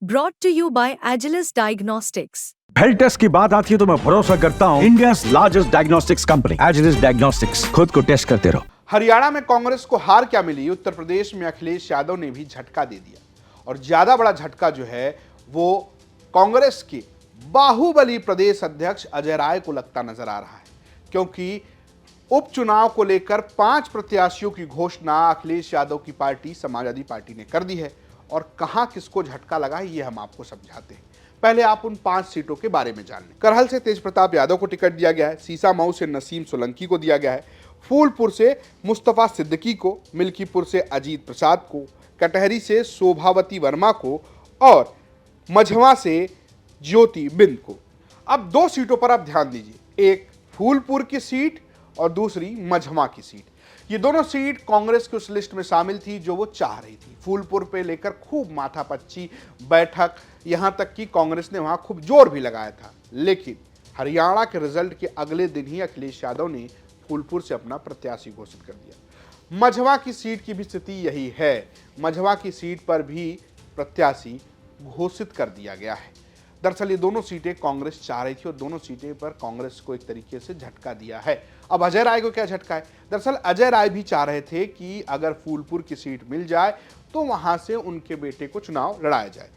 Brought to you by Agilus Diagnostics. Health test की बात आती है तो मैं भरोसा करता हूँ India's largest diagnostics company Agilus diagnostics. खुद को टेस्ट करते रहो। हरियाणा में कांग्रेस को हार क्या मिली, उत्तर प्रदेश में अखिलेश यादव ने भी झटका दे दिया। और ज्यादा बड़ा झटका जो है वो कांग्रेस के बाहुबली प्रदेश अध्यक्ष अजय राय को लगता नजर आ रहा है, क्योंकि उपचुनाव को लेकर 5 प्रत्याशियों की घोषणा अखिलेश यादव की पार्टी समाजवादी पार्टी ने कर दी है। और कहां किसको झटका लगा है ये हम आपको समझाते हैं। पहले आप उन 5 सीटों के बारे में जान लें। करहल से तेज प्रताप यादव को टिकट दिया गया है, सीसामऊ से नसीम सोलंकी को दिया गया है, फूलपुर से मुस्तफा सिद्दीकी को, मिल्कीपुर से अजीत प्रसाद को, कटहरी से शोभावती वर्मा को और मझवा से ज्योति बिंद को। अब 2 सीटों पर आप ध्यान दीजिए, एक फूलपुर की सीट और दूसरी मझवा की सीट। ये दोनों सीट कांग्रेस की उस लिस्ट में शामिल थी जो वो चाह रही थी। फूलपुर पे लेकर खूब माथापच्ची बैठक, यहां तक कि कांग्रेस ने वहां खूब जोर भी लगाया था। लेकिन हरियाणा के रिजल्ट के अगले दिन ही अखिलेश यादव ने फूलपुर से अपना प्रत्याशी घोषित कर दिया। मझवा की सीट की भी स्थिति यही है। मझवा की सीट पर भी प्रत्याशी घोषित कर दिया गया है। दरअसल ये दोनों सीटें कांग्रेस चाह रही थी और दोनों सीटें पर कांग्रेस को एक तरीके से झटका दिया है। अब अजय राय को क्या झटका है? दरअसल अजय राय भी चाह रहे थे कि अगर फूलपुर की सीट मिल जाए तो वहां से उनके बेटे को चुनाव लड़ाया जाए।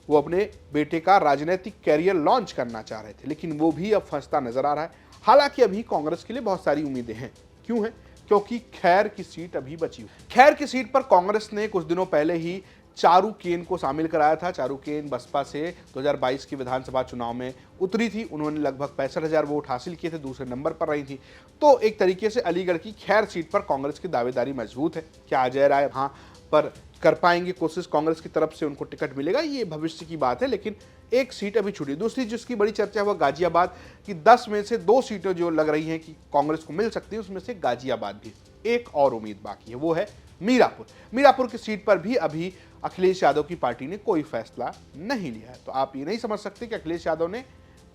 वो अपने बेटे का राजनीतिक कैरियर लॉन्च करना चाह रहे थे, लेकिन वो भी अब फंसता नजर आ रहा है। हालांकि अभी कांग्रेस के लिए बहुत सारी उम्मीदें हैं। क्यों है? क्योंकि खैर की सीट अभी बची हुई। खैर की सीट पर कांग्रेस ने कुछ दिनों पहले ही चारू केन को शामिल कराया था। चारू केन बसपा से 2022 की विधानसभा चुनाव में उतरी थी। उन्होंने लगभग 65,000 वोट हासिल किए थे, दूसरे नंबर पर रही थी। तो एक तरीके से अलीगढ़ की खैर सीट पर कांग्रेस की दावेदारी मजबूत है। क्या अजय राय वहां पर कर पाएंगे कोशिश? कांग्रेस की तरफ से उनको टिकट मिलेगा, ये भविष्य की बात है। लेकिन एक सीट अभी छूटी। दूसरी जिसकी बड़ी चर्चा है वह गाजियाबाद की। 10 में से 2 सीटें जो लग रही हैं कि कांग्रेस को मिल सकती है, उसमें से गाजियाबाद भी। एक और उम्मीद बाकी है, वो है मीरापुर। मीरापुर की सीट पर भी अभी अखिलेश यादव की पार्टी ने कोई फैसला नहीं लिया है। तो आप ये नहीं समझ सकते कि अखिलेश यादव ने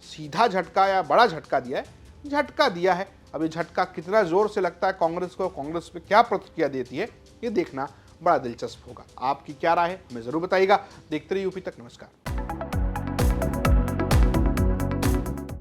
सीधा झटका या बड़ा झटका दिया है। झटका दिया है। अब ये झटका कितना जोर से लगता है कांग्रेस को, कांग्रेस पे क्या प्रतिक्रिया देती है, ये देखना बड़ा दिलचस्प होगा। आपकी क्या राय है हमें जरूर बताइएगा। देखते रहिए यूपी तक। नमस्कार।